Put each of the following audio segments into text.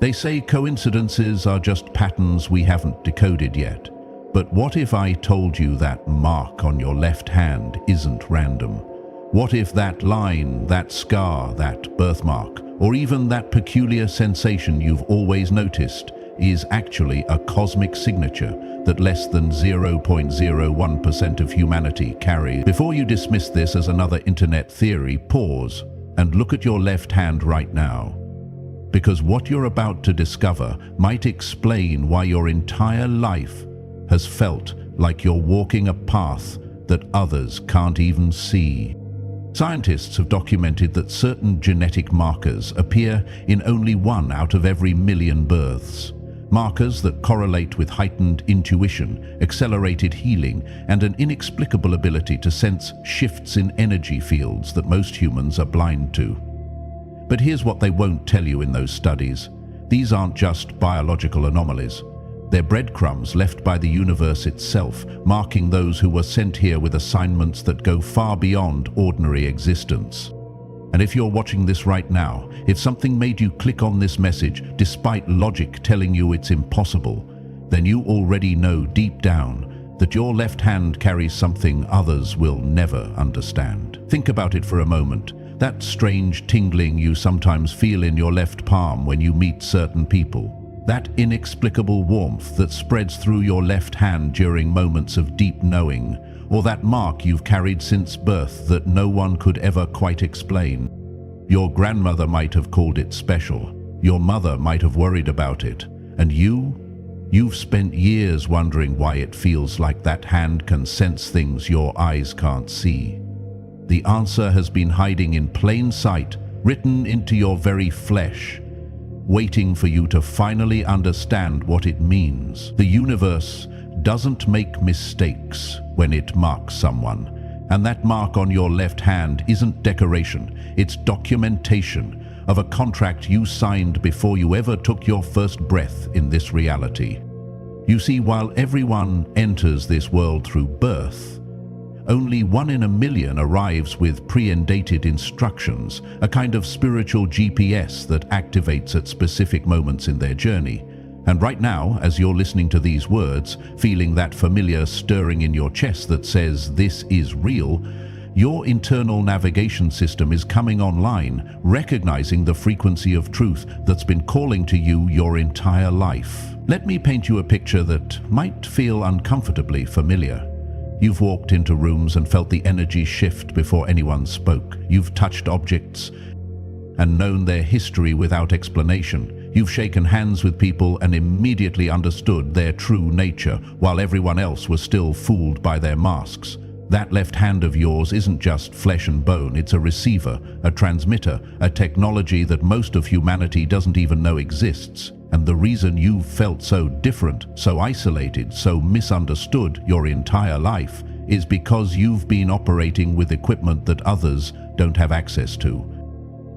They say coincidences are just patterns we haven't decoded yet. But what if I told you that mark on your left hand isn't random? What if that line, that scar, that birthmark, or even that peculiar sensation you've always noticed is actually a cosmic signature that less than 0.01% of humanity carries? Before you dismiss this as another internet theory, pause and look at your left hand right now. Because what you're about to discover might explain why your entire life has felt like you're walking a path that others can't even see. Scientists have documented that certain genetic markers appear in only 1 out of every million births. Markers that correlate with heightened intuition, accelerated healing, and an inexplicable ability to sense shifts in energy fields that most humans are blind to. But here's what they won't tell you in those studies. These aren't just biological anomalies. They're breadcrumbs left by the universe itself, marking those who were sent here with assignments that go far beyond ordinary existence. And if you're watching this right now, if something made you click on this message despite logic telling you it's impossible, then you already know deep down that your left hand carries something others will never understand. Think about it for a moment. That strange tingling you sometimes feel in your left palm when you meet certain people. That inexplicable warmth that spreads through your left hand during moments of deep knowing, or that mark you've carried since birth that no one could ever quite explain. Your grandmother might have called it special, your mother might have worried about it, and you've spent years wondering why it feels like that hand can sense things your eyes can't see. The answer has been hiding in plain sight, written into your very flesh, waiting for you to finally understand what it means. The universe doesn't make mistakes when it marks someone, and that mark on your left hand isn't decoration, it's documentation of a contract you signed before you ever took your first breath in this reality. You see, while everyone enters this world through birth, only 1 in a million arrives with pre-dated instructions, a kind of spiritual GPS that activates at specific moments in their journey. And right now, as you're listening to these words, feeling that familiar stirring in your chest that says, "This is real," your internal navigation system is coming online, recognizing the frequency of truth that's been calling to you your entire life. Let me paint you a picture that might feel uncomfortably familiar. You've walked into rooms and felt the energy shift before anyone spoke. You've touched objects and known their history without explanation. You've shaken hands with people and immediately understood their true nature, while everyone else was still fooled by their masks. That left hand of yours isn't just flesh and bone, it's a receiver, a transmitter, a technology that most of humanity doesn't even know exists. And the reason you've felt so different, so isolated, so misunderstood your entire life is because you've been operating with equipment that others don't have access to.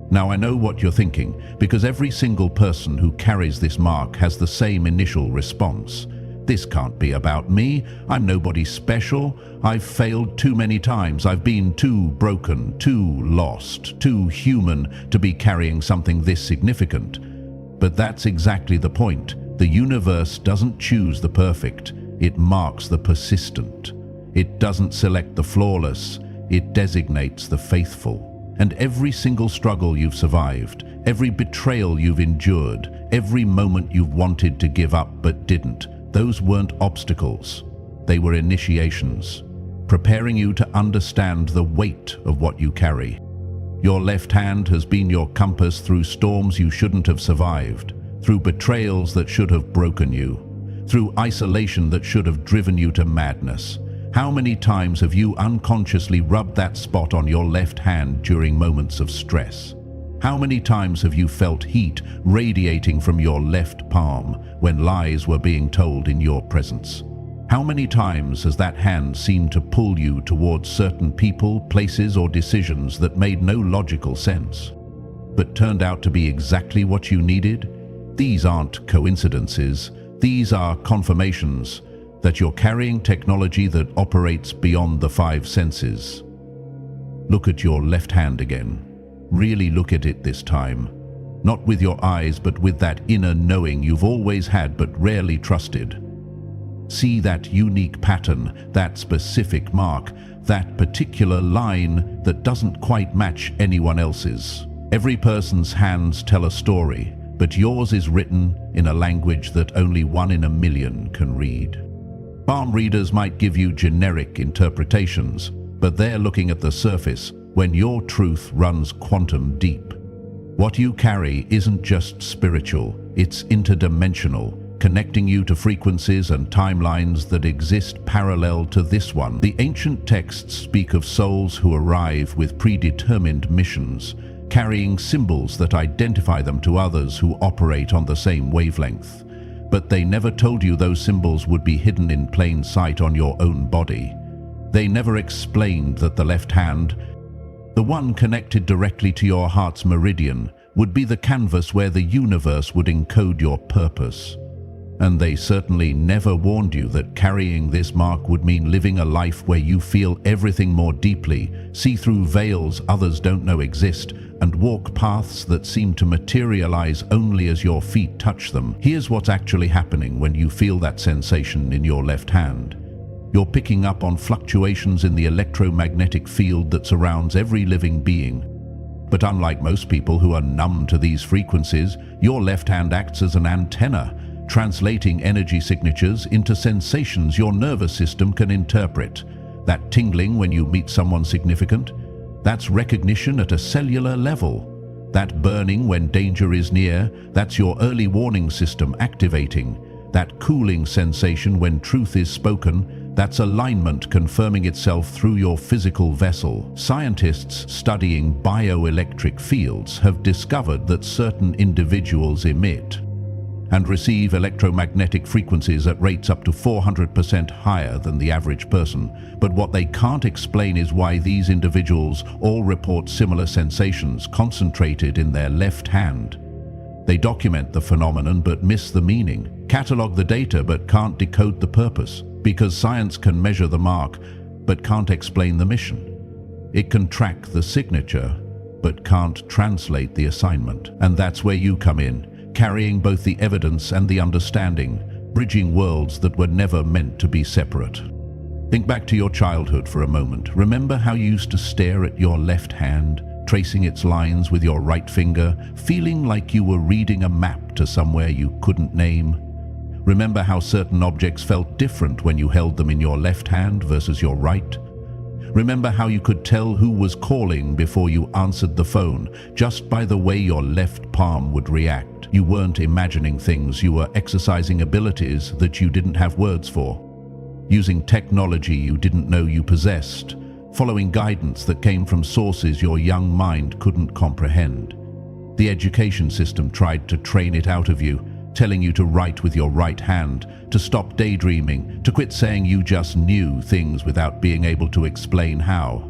Now I know what you're thinking, because every single person who carries this mark has the same initial response. This can't be about me. I'm nobody special. I've failed too many times. I've been too broken, too lost, too human to be carrying something this significant. But that's exactly the point. The universe doesn't choose the perfect. It marks the persistent. It doesn't select the flawless. It designates the faithful. And every single struggle you've survived, every betrayal you've endured, every moment you've wanted to give up but didn't, those weren't obstacles. They were initiations, preparing you to understand the weight of what you carry. Your left hand has been your compass through storms you shouldn't have survived, through betrayals that should have broken you, through isolation that should have driven you to madness. How many times have you unconsciously rubbed that spot on your left hand during moments of stress? How many times have you felt heat radiating from your left palm when lies were being told in your presence? How many times has that hand seemed to pull you towards certain people, places, or decisions that made no logical sense, but turned out to be exactly what you needed? These aren't coincidences. These are confirmations that you're carrying technology that operates beyond the 5 senses. Look at your left hand again. Really look at it this time. Not with your eyes, but with that inner knowing you've always had but rarely trusted. See that unique pattern, that specific mark, that particular line that doesn't quite match anyone else's. Every person's hands tell a story, but yours is written in a language that only 1 in a million can read. Palm readers might give you generic interpretations, but they're looking at the surface when your truth runs quantum deep. What you carry isn't just spiritual, it's interdimensional, connecting you to frequencies and timelines that exist parallel to this one. The ancient texts speak of souls who arrive with predetermined missions, carrying symbols that identify them to others who operate on the same wavelength. But they never told you those symbols would be hidden in plain sight on your own body. They never explained that the left hand, the one connected directly to your heart's meridian, would be the canvas where the universe would encode your purpose. And they certainly never warned you that carrying this mark would mean living a life where you feel everything more deeply, see through veils others don't know exist, and walk paths that seem to materialize only as your feet touch them. Here's what's actually happening when you feel that sensation in your left hand. You're picking up on fluctuations in the electromagnetic field that surrounds every living being. But unlike most people who are numb to these frequencies, your left hand acts as an antenna, translating energy signatures into sensations your nervous system can interpret. That tingling when you meet someone significant, that's recognition at a cellular level. That burning when danger is near, that's your early warning system activating. That cooling sensation when truth is spoken, that's alignment confirming itself through your physical vessel. Scientists studying bioelectric fields have discovered that certain individuals emit and receive electromagnetic frequencies at rates up to 400% higher than the average person. But what they can't explain is why these individuals all report similar sensations concentrated in their left hand. They document the phenomenon but miss the meaning, catalog the data but can't decode the purpose, because science can measure the mark but can't explain the mission. It can track the signature but can't translate the assignment. And that's where you come in, carrying both the evidence and the understanding, bridging worlds that were never meant to be separate. Think back to your childhood for a moment. Remember how you used to stare at your left hand, tracing its lines with your right finger, feeling like you were reading a map to somewhere you couldn't name? Remember how certain objects felt different when you held them in your left hand versus your right? Remember how you could tell who was calling before you answered the phone, just by the way your left palm would react? You weren't imagining things, you were exercising abilities that you didn't have words for, using technology you didn't know you possessed, following guidance that came from sources your young mind couldn't comprehend. The education system tried to train it out of you, telling you to write with your right hand, to stop daydreaming, to quit saying you just knew things without being able to explain how.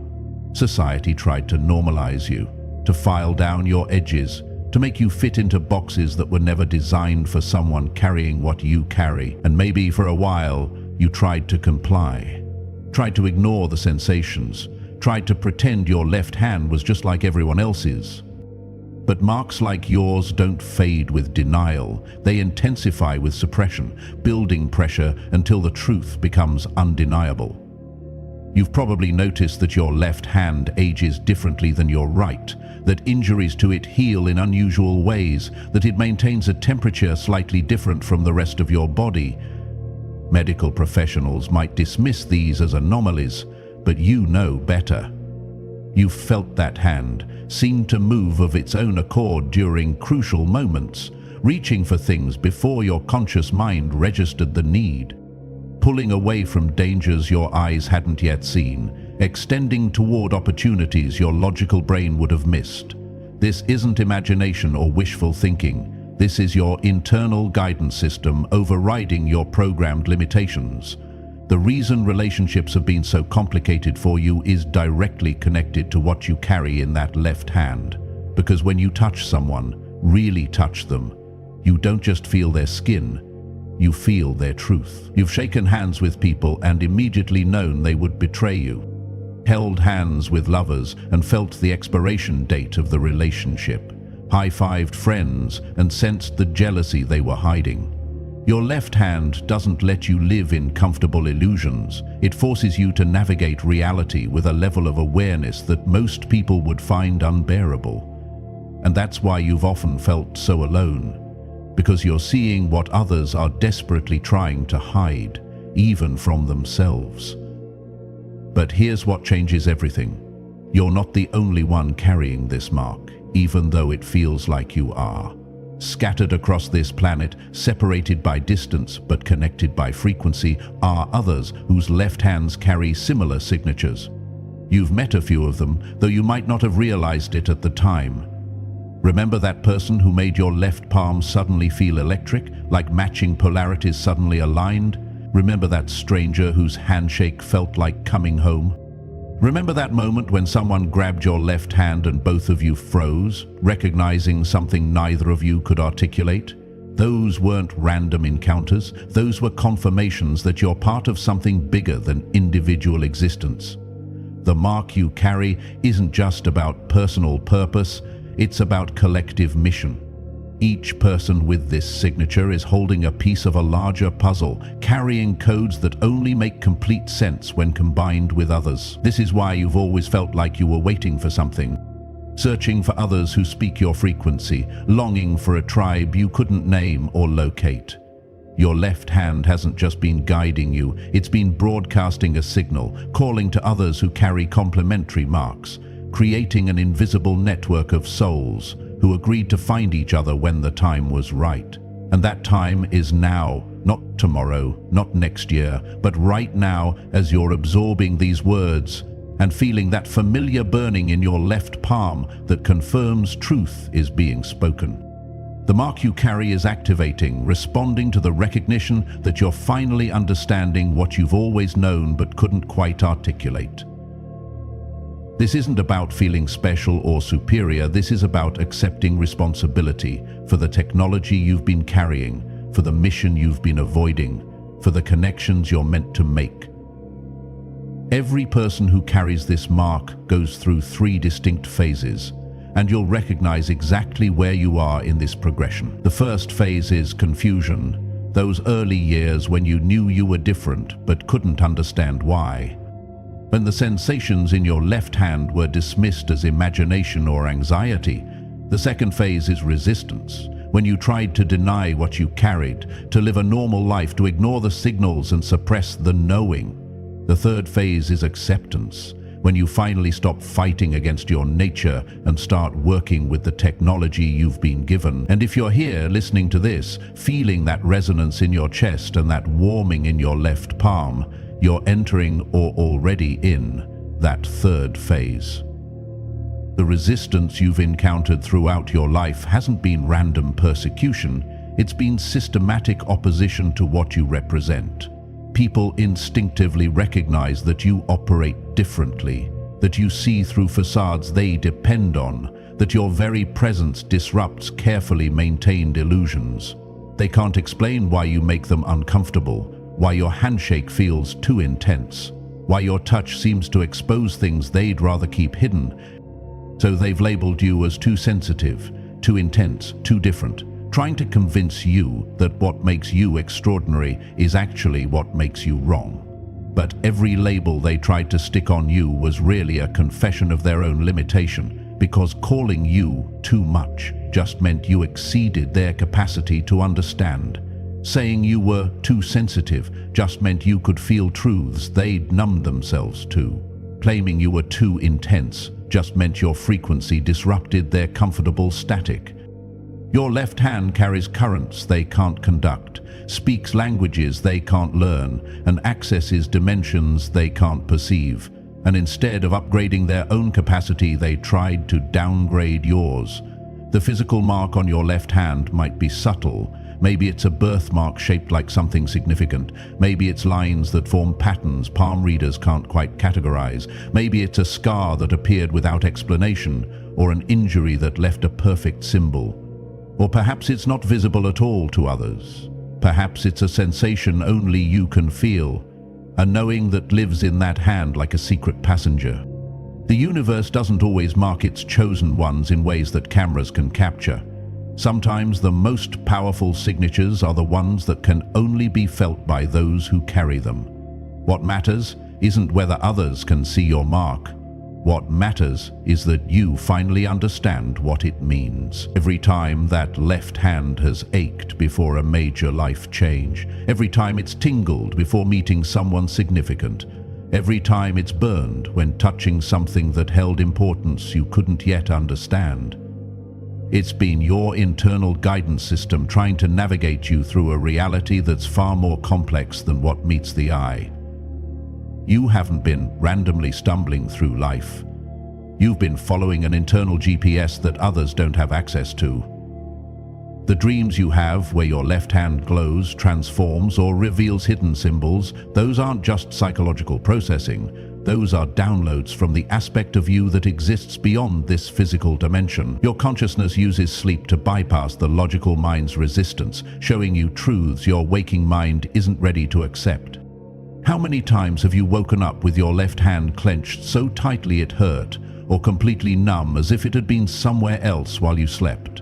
Society tried to normalize you, to file down your edges, to make you fit into boxes that were never designed for someone carrying what you carry. And maybe for a while, you tried to comply, tried to ignore the sensations, tried to pretend your left hand was just like everyone else's. But marks like yours don't fade with denial. They intensify with suppression, building pressure until the truth becomes undeniable. You've probably noticed that your left hand ages differently than your right, that injuries to it heal in unusual ways, that it maintains a temperature slightly different from the rest of your body. Medical professionals might dismiss these as anomalies, but you know better. You've felt that hand seem to move of its own accord during crucial moments, reaching for things before your conscious mind registered the need, pulling away from dangers your eyes hadn't yet seen, extending toward opportunities your logical brain would have missed. This isn't imagination or wishful thinking. This is your internal guidance system overriding your programmed limitations. The reason relationships have been so complicated for you is directly connected to what you carry in that left hand. Because when you touch someone, really touch them, you don't just feel their skin, you feel their truth. You've shaken hands with people and immediately known they would betray you, held hands with lovers and felt the expiration date of the relationship, high-fived friends, and sensed the jealousy they were hiding. Your left hand doesn't let you live in comfortable illusions. It forces you to navigate reality with a level of awareness that most people would find unbearable. And that's why you've often felt so alone, because you're seeing what others are desperately trying to hide, even from themselves. But here's what changes everything. You're not the only one carrying this mark, even though it feels like you are. Scattered across this planet, separated by distance but connected by frequency, are others whose left hands carry similar signatures. You've met a few of them, though you might not have realized it at the time. Remember that person who made your left palm suddenly feel electric, like matching polarities suddenly aligned? Remember that stranger whose handshake felt like coming home? Remember that moment when someone grabbed your left hand and both of you froze, recognizing something neither of you could articulate? Those weren't random encounters. Those were confirmations that you're part of something bigger than individual existence. The mark you carry isn't just about personal purpose, it's about collective mission. Each person with this signature is holding a piece of a larger puzzle, carrying codes that only make complete sense when combined with others. This is why you've always felt like you were waiting for something, searching for others who speak your frequency, longing for a tribe you couldn't name or locate. Your left hand hasn't just been guiding you, it's been broadcasting a signal, calling to others who carry complementary marks, creating an invisible network of souls who agreed to find each other when the time was right. And that time is now, not tomorrow, not next year, but right now, as you're absorbing these words and feeling that familiar burning in your left palm that confirms truth is being spoken. The mark you carry is activating, responding to the recognition that you're finally understanding what you've always known but couldn't quite articulate. This isn't about feeling special or superior. This is about accepting responsibility for the technology you've been carrying, for the mission you've been avoiding, for the connections you're meant to make. Every person who carries this mark goes through 3 distinct phases, and you'll recognize exactly where you are in this progression. The first phase is confusion, those early years when you knew you were different but couldn't understand why. When the sensations in your left hand were dismissed as imagination or anxiety. The second phase is resistance, when you tried to deny what you carried, to live a normal life, to ignore the signals and suppress the knowing. The third phase is acceptance, when you finally stop fighting against your nature and start working with the technology you've been given. And if you're here listening to this, feeling that resonance in your chest and that warming in your left palm, you're entering or already in that third phase. The resistance you've encountered throughout your life hasn't been random persecution, it's been systematic opposition to what you represent. People instinctively recognize that you operate differently, that you see through facades they depend on, that your very presence disrupts carefully maintained illusions. They can't explain why you make them uncomfortable, why your handshake feels too intense, why your touch seems to expose things they'd rather keep hidden. So they've labeled you as too sensitive, too intense, too different, trying to convince you that what makes you extraordinary is actually what makes you wrong. But every label they tried to stick on you was really a confession of their own limitation, because calling you too much just meant you exceeded their capacity to understand. Saying you were too sensitive just meant you could feel truths they'd numbed themselves to. Claiming you were too intense just meant your frequency disrupted their comfortable static. Your left hand carries currents they can't conduct, speaks languages they can't learn, and accesses dimensions they can't perceive. And instead of upgrading their own capacity, they tried to downgrade yours. The physical mark on your left hand might be subtle. Maybe it's a birthmark shaped like something significant. Maybe it's lines that form patterns palm readers can't quite categorize. Maybe it's a scar that appeared without explanation, or an injury that left a perfect symbol. Or perhaps it's not visible at all to others. Perhaps it's a sensation only you can feel, a knowing that lives in that hand like a secret passenger. The universe doesn't always mark its chosen ones in ways that cameras can capture. Sometimes the most powerful signatures are the ones that can only be felt by those who carry them. What matters isn't whether others can see your mark. What matters is that you finally understand what it means. Every time that left hand has ached before a major life change, every time it's tingled before meeting someone significant, every time it's burned when touching something that held importance you couldn't yet understand, it's been your internal guidance system trying to navigate you through a reality that's far more complex than what meets the eye. You haven't been randomly stumbling through life. You've been following an internal GPS that others don't have access to. The dreams you have where your left hand glows, transforms, or reveals hidden symbols, those aren't just psychological processing. Those are downloads from the aspect of you that exists beyond this physical dimension. Your consciousness uses sleep to bypass the logical mind's resistance, showing you truths your waking mind isn't ready to accept. How many times have you woken up with your left hand clenched so tightly it hurt, or completely numb as if it had been somewhere else while you slept?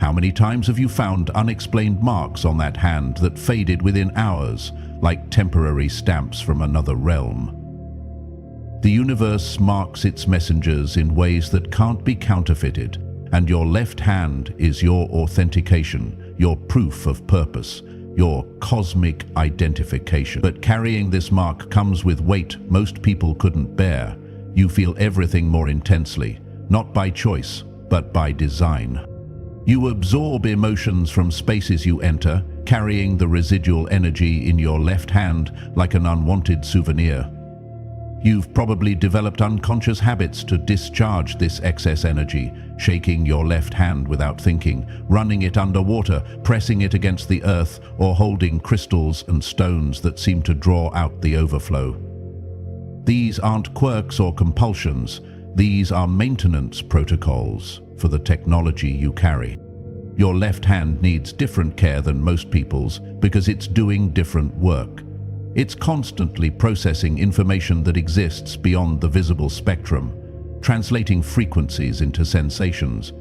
How many times have you found unexplained marks on that hand that faded within hours, like temporary stamps from another realm? The universe marks its messengers in ways that can't be counterfeited, and your left hand is your authentication, your proof of purpose, your cosmic identification. But carrying this mark comes with weight most people couldn't bear. You feel everything more intensely, not by choice, but by design. You absorb emotions from spaces you enter, carrying the residual energy in your left hand like an unwanted souvenir. You've probably developed unconscious habits to discharge this excess energy, shaking your left hand without thinking, running it underwater, pressing it against the earth, or holding crystals and stones that seem to draw out the overflow. These aren't quirks or compulsions. These are maintenance protocols for the technology you carry. Your left hand needs different care than most people's because it's doing different work. It's constantly processing information that exists beyond the visible spectrum, translating frequencies into sensations,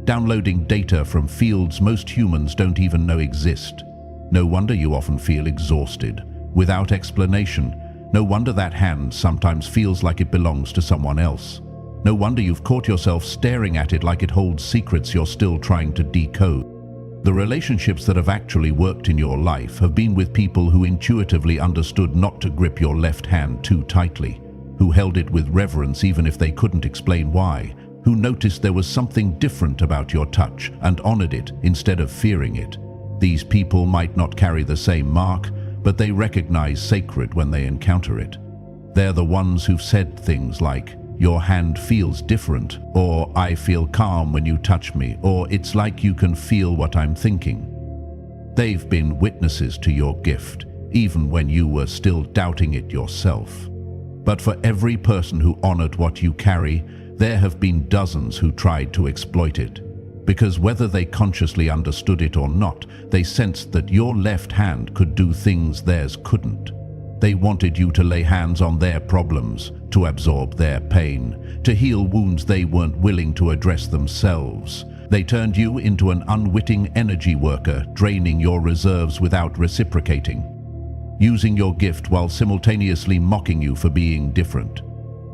downloading data from fields most humans don't even know exist. No wonder you often feel exhausted, without explanation. No wonder that hand sometimes feels like it belongs to someone else. No wonder you've caught yourself staring at it like it holds secrets you're still trying to decode. The relationships that have actually worked in your life have been with people who intuitively understood not to grip your left hand too tightly, who held it with reverence even if they couldn't explain why, who noticed there was something different about your touch and honored it instead of fearing it. These people might not carry the same mark, but they recognize sacred when they encounter it. They're the ones who've said things like, "Your hand feels different," or "I feel calm when you touch me," or "It's like you can feel what I'm thinking." They've been witnesses to your gift, even when you were still doubting it yourself. But for every person who honored what you carry, there have been dozens who tried to exploit it. Because whether they consciously understood it or not, they sensed that your left hand could do things theirs couldn't. They wanted you to lay hands on their problems, to absorb their pain, to heal wounds they weren't willing to address themselves. They turned you into an unwitting energy worker, draining your reserves without reciprocating, using your gift while simultaneously mocking you for being different.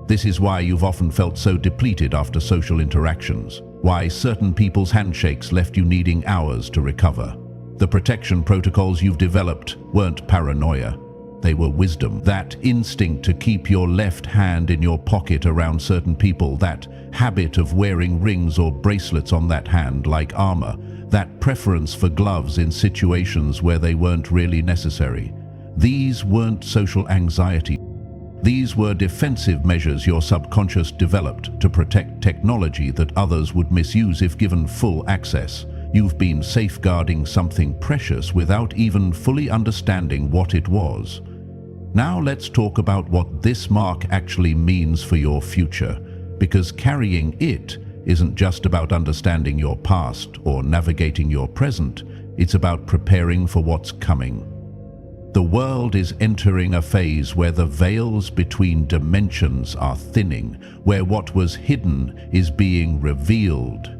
This is why you've often felt so depleted after social interactions, why certain people's handshakes left you needing hours to recover. The protection protocols you've developed weren't paranoia. They were wisdom. That instinct to keep your left hand in your pocket around certain people, that habit of wearing rings or bracelets on that hand like armor, that preference for gloves in situations where they weren't really necessary. These weren't social anxiety. These were defensive measures your subconscious developed to protect technology that others would misuse if given full access. You've been safeguarding something precious without even fully understanding what it was. Now let's talk about what this mark actually means for your future, because carrying it isn't just about understanding your past or navigating your present, it's about preparing for what's coming. The world is entering a phase where the veils between dimensions are thinning, where what was hidden is being revealed,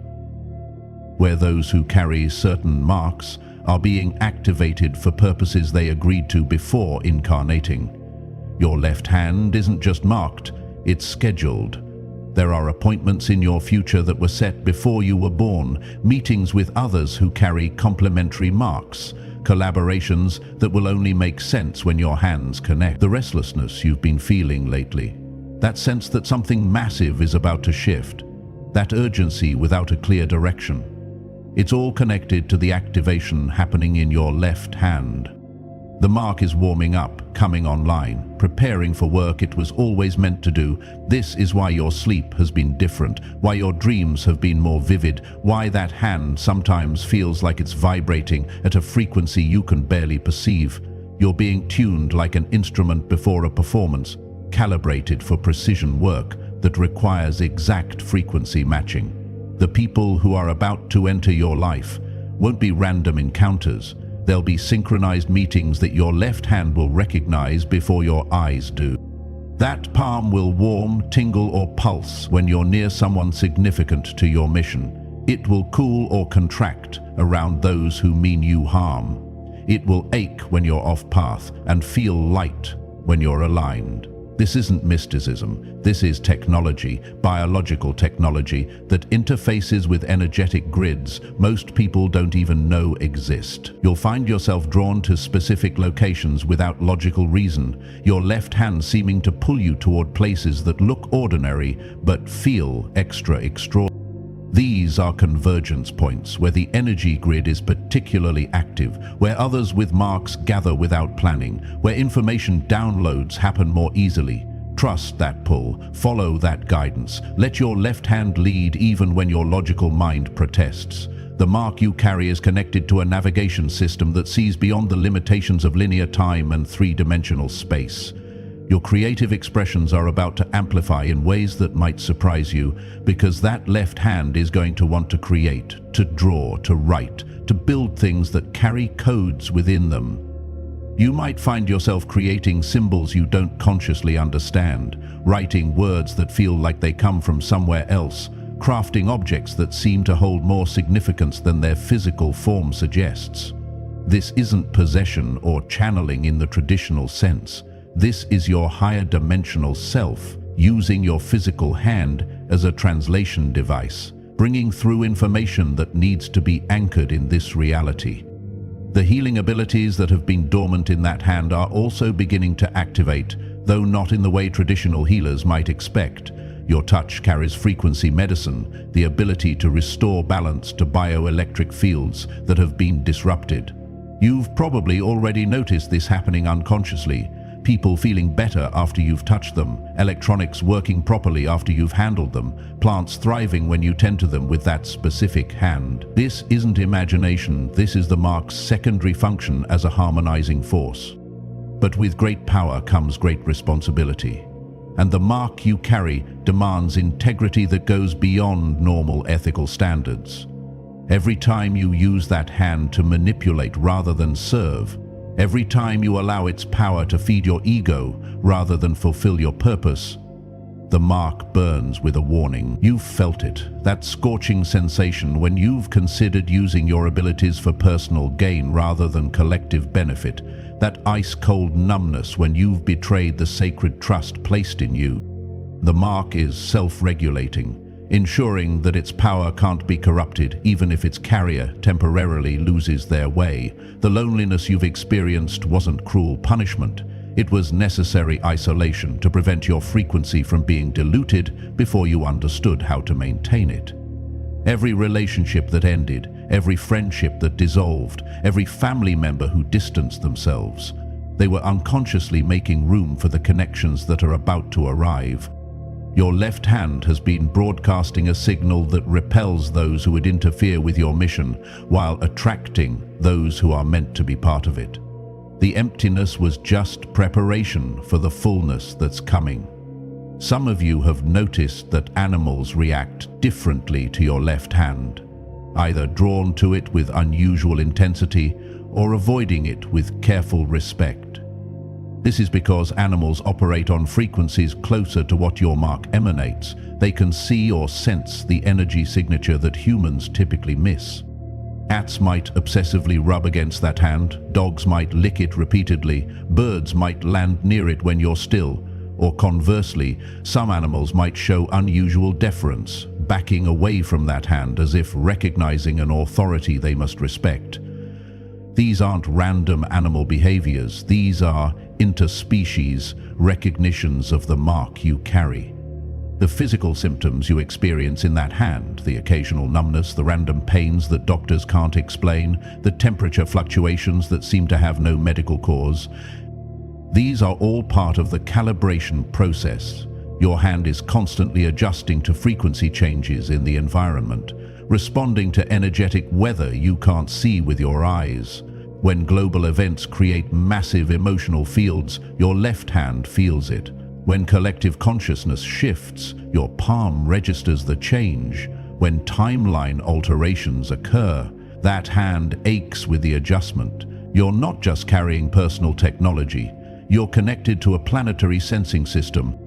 where those who carry certain marks are being activated for purposes they agreed to before incarnating. Your left hand isn't just marked, it's scheduled. There are appointments in your future that were set before you were born, meetings with others who carry complementary marks, collaborations that will only make sense when your hands connect. The restlessness you've been feeling lately, that sense that something massive is about to shift, that urgency without a clear direction, it's all connected to the activation happening in your left hand. The mark is warming up, coming online, preparing for work it was always meant to do. This is why your sleep has been different, why your dreams have been more vivid, why that hand sometimes feels like it's vibrating at a frequency you can barely perceive. You're being tuned like an instrument before a performance, calibrated for precision work that requires exact frequency matching. The people who are about to enter your life won't be random encounters. They'll be synchronized meetings that your left hand will recognize before your eyes do. That palm will warm, tingle, or pulse when you're near someone significant to your mission. It will cool or contract around those who mean you harm. It will ache when you're off path and feel light when you're aligned. This isn't mysticism. This is technology, biological technology that interfaces with energetic grids most people don't even know exist. You'll find yourself drawn to specific locations without logical reason, your left hand seeming to pull you toward places that look ordinary but feel extraordinary. These are convergence points where the energy grid is particularly active, where others with marks gather without planning, where information downloads happen more easily. Trust that pull, follow that guidance. Let your left hand lead even when your logical mind protests. The mark you carry is connected to a navigation system that sees beyond the limitations of linear time and three-dimensional space. Your creative expressions are about to amplify in ways that might surprise you, because that left hand is going to want to create, to draw, to write, to build things that carry codes within them. You might find yourself creating symbols you don't consciously understand, writing words that feel like they come from somewhere else, crafting objects that seem to hold more significance than their physical form suggests. This isn't possession or channeling in the traditional sense. This is your higher dimensional self, using your physical hand as a translation device, bringing through information that needs to be anchored in this reality. The healing abilities that have been dormant in that hand are also beginning to activate, though not in the way traditional healers might expect. Your touch carries frequency medicine, the ability to restore balance to bioelectric fields that have been disrupted. You've probably already noticed this happening unconsciously. People feeling better after you've touched them, electronics working properly after you've handled them, plants thriving when you tend to them with that specific hand. This isn't imagination, this is the mark's secondary function as a harmonizing force. But with great power comes great responsibility. And the mark you carry demands integrity that goes beyond normal ethical standards. Every time you use that hand to manipulate rather than serve, every time you allow its power to feed your ego rather than fulfill your purpose, the mark burns with a warning. You've felt it, that scorching sensation when you've considered using your abilities for personal gain rather than collective benefit, that ice-cold numbness when you've betrayed the sacred trust placed in you. The mark is self-regulating, ensuring that its power can't be corrupted even if its carrier temporarily loses their way. The loneliness you've experienced wasn't cruel punishment. It was necessary isolation to prevent your frequency from being diluted before you understood how to maintain it. Every relationship that ended, every friendship that dissolved, every family member who distanced themselves, they were unconsciously making room for the connections that are about to arrive. Your left hand has been broadcasting a signal that repels those who would interfere with your mission, while attracting those who are meant to be part of it. The emptiness was just preparation for the fullness that's coming. Some of you have noticed that animals react differently to your left hand, either drawn to it with unusual intensity or avoiding it with careful respect. This is because animals operate on frequencies closer to what your mark emanates. They can see or sense the energy signature that humans typically miss. Cats might obsessively rub against that hand, dogs might lick it repeatedly, birds might land near it when you're still, or conversely, some animals might show unusual deference, backing away from that hand as if recognizing an authority they must respect. These aren't random animal behaviors, these are interspecies recognitions of the mark you carry. The physical symptoms you experience in that hand, the occasional numbness, the random pains that doctors can't explain, the temperature fluctuations that seem to have no medical cause, these are all part of the calibration process. Your hand is constantly adjusting to frequency changes in the environment, responding to energetic weather you can't see with your eyes. When global events create massive emotional fields, your left hand feels it. When collective consciousness shifts, your palm registers the change. When timeline alterations occur, that hand aches with the adjustment. You're not just carrying personal technology, you're connected to a planetary sensing system.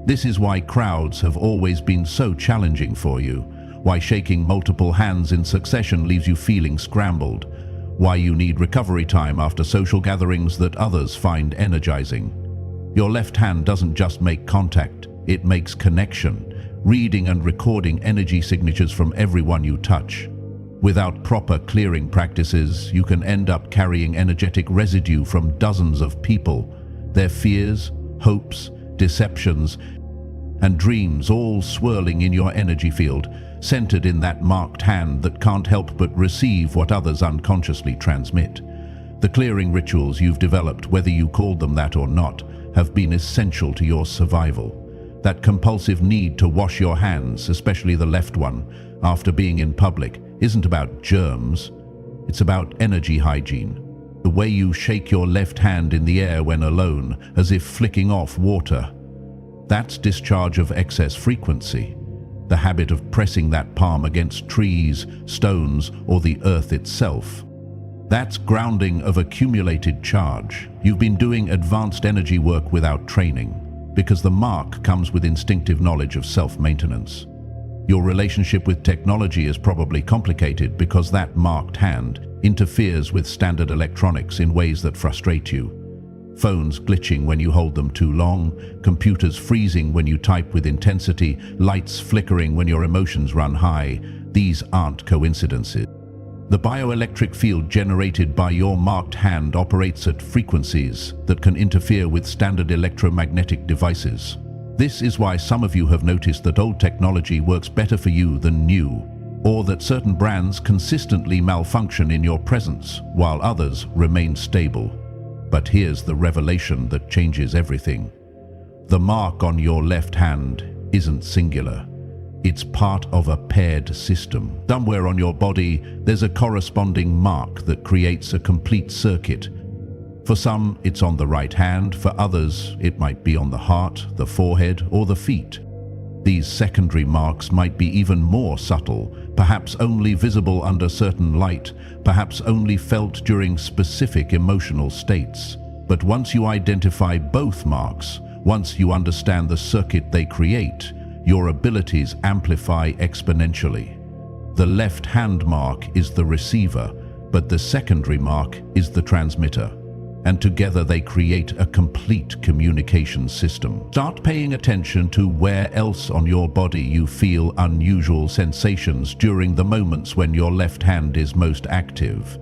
This is why crowds have always been so challenging for you, why shaking multiple hands in succession leaves you feeling scrambled, why you need recovery time after social gatherings that others find energizing. Your left hand doesn't just make contact, it makes connection, reading and recording energy signatures from everyone you touch. Without proper clearing practices, you can end up carrying energetic residue from dozens of people, their fears, hopes, deceptions, and dreams all swirling in your energy field, centered in that marked hand that can't help but receive what others unconsciously transmit. The clearing rituals you've developed, whether you called them that or not, have been essential to your survival. That compulsive need to wash your hands, especially the left one, after being in public, isn't about germs. It's about energy hygiene. The way you shake your left hand in the air when alone, as if flicking off water. That's discharge of excess frequency. The habit of pressing that palm against trees, stones, or the earth itself. That's grounding of accumulated charge. You've been doing advanced energy work without training, because the mark comes with instinctive knowledge of self-maintenance. Your relationship with technology is probably complicated because that marked hand interferes with standard electronics in ways that frustrate you. Phones glitching when you hold them too long, computers freezing when you type with intensity, lights flickering when your emotions run high. These aren't coincidences. The bioelectric field generated by your marked hand operates at frequencies that can interfere with standard electromagnetic devices. This is why some of you have noticed that old technology works better for you than new, or that certain brands consistently malfunction in your presence while others remain stable. But here's the revelation that changes everything. The mark on your left hand isn't singular. It's part of a paired system. Somewhere on your body, there's a corresponding mark that creates a complete circuit. For some, it's on the right hand. For others, it might be on the heart, the forehead, or the feet. These secondary marks might be even more subtle, perhaps only visible under certain light, perhaps only felt during specific emotional states. But once you identify both marks, once you understand the circuit they create, your abilities amplify exponentially. The left hand mark is the receiver, but the secondary mark is the transmitter. And together they create a complete communication system. Start paying attention to where else on your body you feel unusual sensations during the moments when your left hand is most active.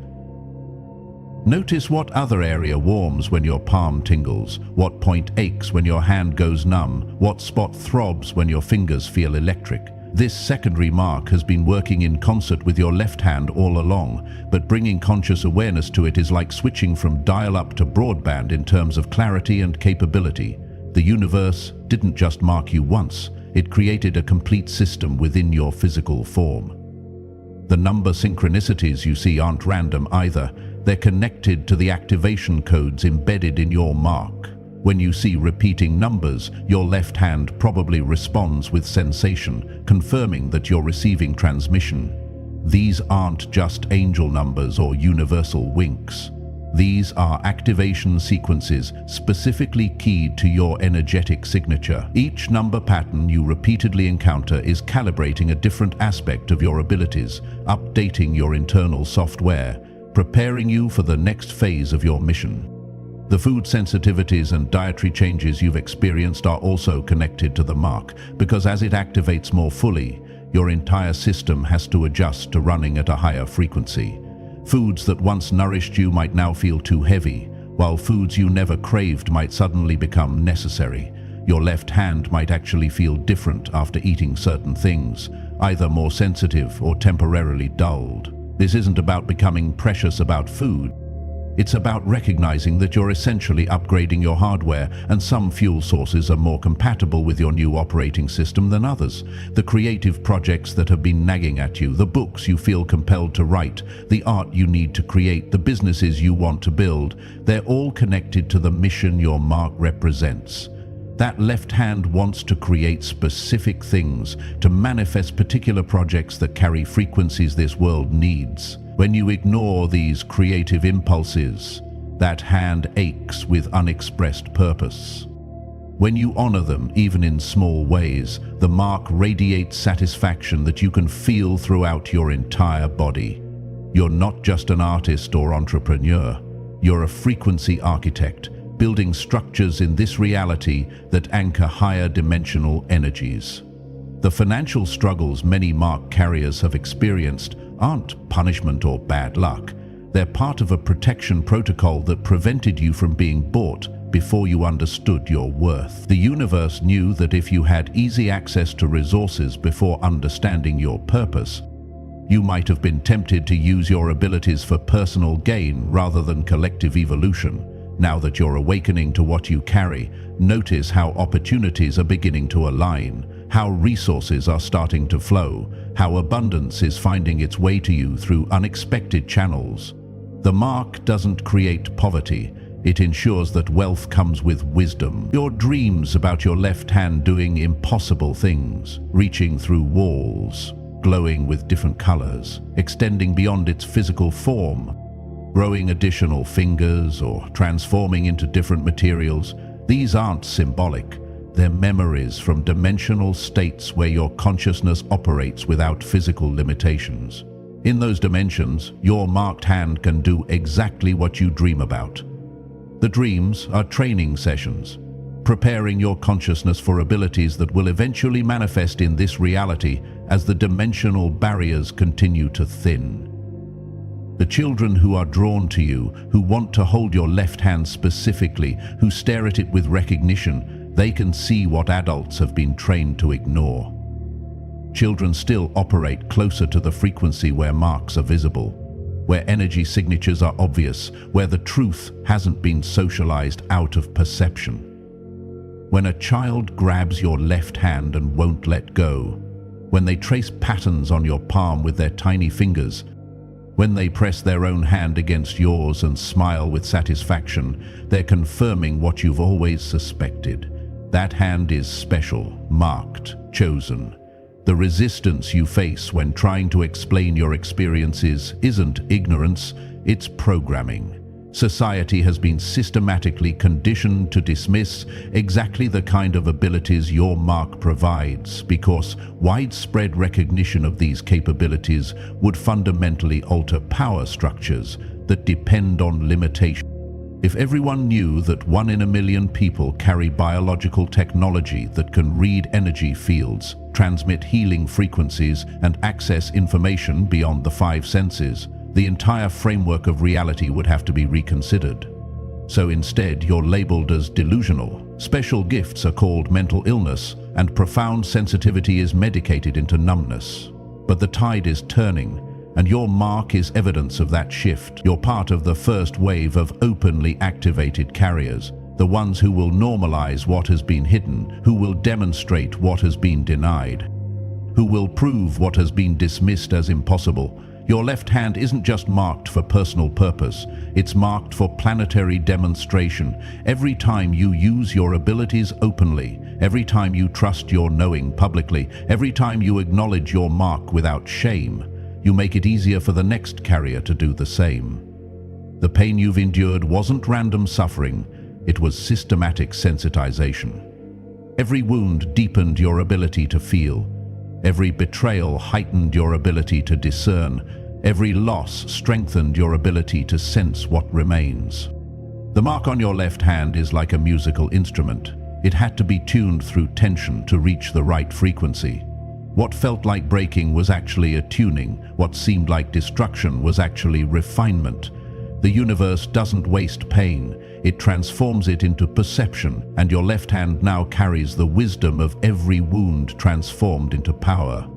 Notice what other area warms when your palm tingles, what point aches when your hand goes numb, what spot throbs when your fingers feel electric. This secondary mark has been working in concert with your left hand all along, but bringing conscious awareness to it is like switching from dial-up to broadband in terms of clarity and capability. The universe didn't just mark you once, it created a complete system within your physical form. The number synchronicities you see aren't random either. They're connected to the activation codes embedded in your mark. When you see repeating numbers, your left hand probably responds with sensation, confirming that you're receiving transmission. These aren't just angel numbers or universal winks. These are activation sequences specifically keyed to your energetic signature. Each number pattern you repeatedly encounter is calibrating a different aspect of your abilities, updating your internal software, preparing you for the next phase of your mission. The food sensitivities and dietary changes you've experienced are also connected to the mark, because as it activates more fully, your entire system has to adjust to running at a higher frequency. Foods that once nourished you might now feel too heavy, while foods you never craved might suddenly become necessary. Your left hand might actually feel different after eating certain things, either more sensitive or temporarily dulled. This isn't about becoming precious about food. It's about recognizing that you're essentially upgrading your hardware, and some fuel sources are more compatible with your new operating system than others. The creative projects that have been nagging at you, the books you feel compelled to write, the art you need to create, the businesses you want to build, they're all connected to the mission your mark represents. That left hand wants to create specific things, to manifest particular projects that carry frequencies this world needs. When you ignore these creative impulses, that hand aches with unexpressed purpose. When you honor them, even in small ways, the mark radiates satisfaction that you can feel throughout your entire body. You're not just an artist or entrepreneur. You're a frequency architect, building structures in this reality that anchor higher dimensional energies. The financial struggles many mark carriers have experienced aren't punishment or bad luck. They're part of a protection protocol that prevented you from being bought before you understood your worth. The universe knew that if you had easy access to resources before understanding your purpose, you might have been tempted to use your abilities for personal gain rather than collective evolution. Now that you're awakening to what you carry, notice how opportunities are beginning to align, how resources are starting to flow, how abundance is finding its way to you through unexpected channels. The mark doesn't create poverty. It ensures that wealth comes with wisdom. Your dreams about your left hand doing impossible things, reaching through walls, glowing with different colors, extending beyond its physical form, growing additional fingers or transforming into different materials, these aren't symbolic. They're memories from dimensional states where your consciousness operates without physical limitations. In those dimensions, your marked hand can do exactly what you dream about. The dreams are training sessions, preparing your consciousness for abilities that will eventually manifest in this reality as the dimensional barriers continue to thin. The children who are drawn to you, who want to hold your left hand specifically, who stare at it with recognition, they can see what adults have been trained to ignore. Children still operate closer to the frequency where marks are visible, where energy signatures are obvious, where the truth hasn't been socialized out of perception. When a child grabs your left hand and won't let go, when they trace patterns on your palm with their tiny fingers, when they press their own hand against yours and smile with satisfaction, they're confirming what you've always suspected. That hand is special, marked, chosen. The resistance you face when trying to explain your experiences isn't ignorance, it's programming. Society has been systematically conditioned to dismiss exactly the kind of abilities your mark provides, because widespread recognition of these capabilities would fundamentally alter power structures that depend on limitation. If everyone knew that 1 in a million people carry biological technology that can read energy fields, transmit healing frequencies, and access information beyond the 5 senses, the entire framework of reality would have to be reconsidered. So instead, you're labeled as delusional. Special gifts are called mental illness, and profound sensitivity is medicated into numbness. But the tide is turning, and your mark is evidence of that shift. You're part of the first wave of openly activated carriers, the ones who will normalize what has been hidden, who will demonstrate what has been denied, who will prove what has been dismissed as impossible. Your left hand isn't just marked for personal purpose, it's marked for planetary demonstration. Every time you use your abilities openly, every time you trust your knowing publicly, every time you acknowledge your mark without shame, you make it easier for the next carrier to do the same. The pain you've endured wasn't random suffering, it was systematic sensitization. Every wound deepened your ability to feel. Every betrayal heightened your ability to discern. Every loss strengthened your ability to sense what remains. The mark on your left hand is like a musical instrument. It had to be tuned through tension to reach the right frequency. What felt like breaking was actually a tuning. What seemed like destruction was actually refinement. The universe doesn't waste pain. It transforms it into perception, and your left hand now carries the wisdom of every wound transformed into power.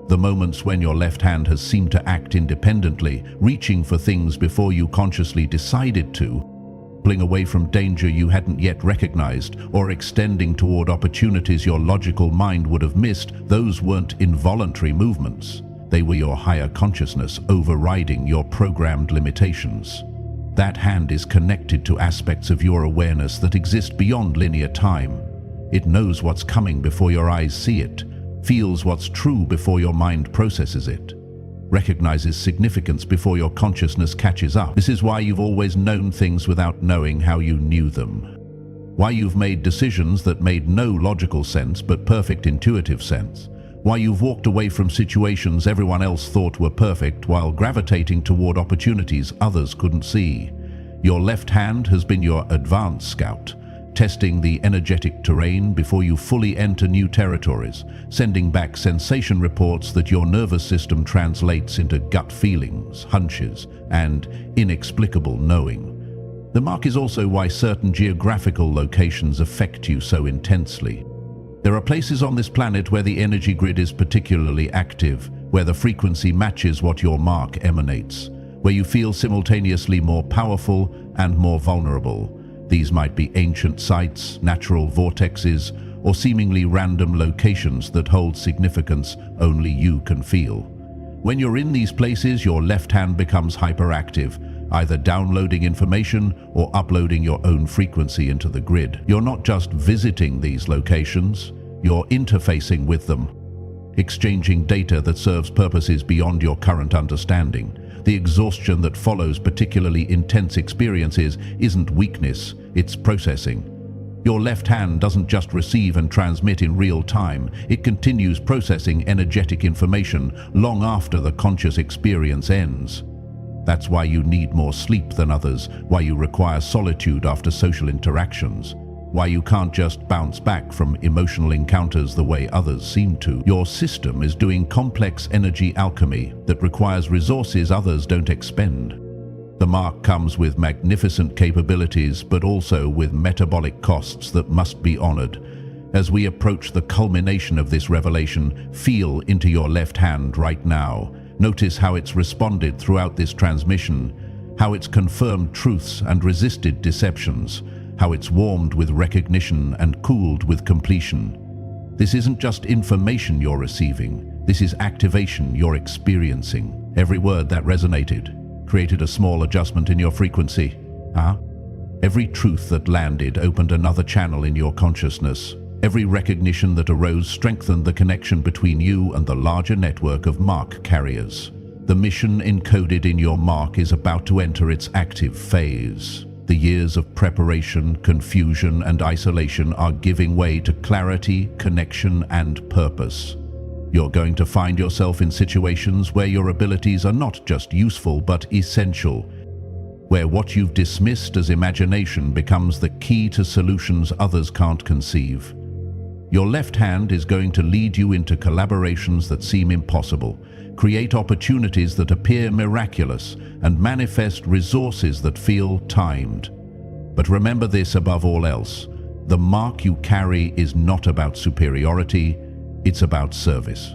The moments when your left hand has seemed to act independently, reaching for things before you consciously decided to, pulling away from danger you hadn't yet recognized, or extending toward opportunities your logical mind would have missed, those weren't involuntary movements. They were your higher consciousness overriding your programmed limitations. That hand is connected to aspects of your awareness that exist beyond linear time. It knows what's coming before your eyes see it, feels what's true before your mind processes it, recognizes significance before your consciousness catches up. This is why you've always known things without knowing how you knew them. Why you've made decisions that made no logical sense but perfect intuitive sense. Why you've walked away from situations everyone else thought were perfect while gravitating toward opportunities others couldn't see. Your left hand has been your advanced scout, testing the energetic terrain before you fully enter new territories, sending back sensation reports that your nervous system translates into gut feelings, hunches, and inexplicable knowing. The mark is also why certain geographical locations affect you so intensely. There are places on this planet where the energy grid is particularly active, where the frequency matches what your mark emanates, where you feel simultaneously more powerful and more vulnerable. These might be ancient sites, natural vortexes, or seemingly random locations that hold significance only you can feel. When you're in these places, your left hand becomes hyperactive, either downloading information or uploading your own frequency into the grid. You're not just visiting these locations, you're interfacing with them, exchanging data that serves purposes beyond your current understanding. The exhaustion that follows particularly intense experiences isn't weakness, it's processing. Your left hand doesn't just receive and transmit in real time, it continues processing energetic information long after the conscious experience ends. That's why you need more sleep than others, why you require solitude after social interactions, why you can't just bounce back from emotional encounters the way others seem to. Your system is doing complex energy alchemy that requires resources others don't expend. The mark comes with magnificent capabilities, but also with metabolic costs that must be honored. As we approach the culmination of this revelation, feel into your left hand right now. Notice how it's responded throughout this transmission, how it's confirmed truths and resisted deceptions, how it's warmed with recognition and cooled with completion. This isn't just information you're receiving, this is activation you're experiencing. Every word that resonated created a small adjustment in your frequency. Every truth that landed opened another channel in your consciousness. Every recognition that arose strengthened the connection between you and the larger network of mark carriers. The mission encoded in your mark is about to enter its active phase. The years of preparation, confusion, and isolation are giving way to clarity, connection, and purpose. You're going to find yourself in situations where your abilities are not just useful but essential, where what you've dismissed as imagination becomes the key to solutions others can't conceive. Your left hand is going to lead you into collaborations that seem impossible, create opportunities that appear miraculous, and manifest resources that feel timed. But remember this above all else: the mark you carry is not about superiority, it's about service.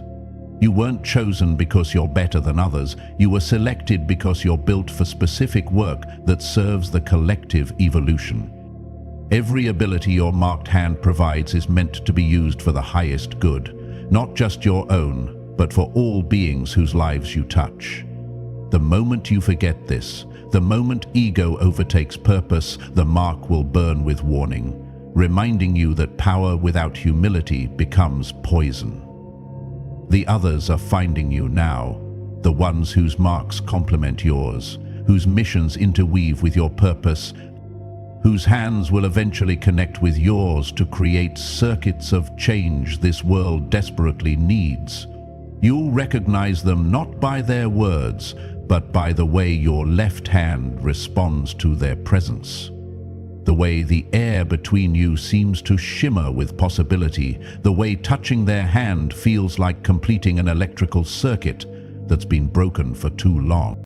You weren't chosen because you're better than others, you were selected because you're built for specific work that serves the collective evolution. Every ability your marked hand provides is meant to be used for the highest good, not just your own, but for all beings whose lives you touch. The moment you forget this, the moment ego overtakes purpose, the mark will burn with warning, reminding you that power without humility becomes poison. The others are finding you now. the ones whose marks complement yours, whose missions interweave with your purpose, whose hands will eventually connect with yours to create circuits of change this world desperately needs. You'll recognize them not by their words, but by the way your left hand responds to their presence. The way the air between you seems to shimmer with possibility, the way touching their hand feels like completing an electrical circuit that's been broken for too long.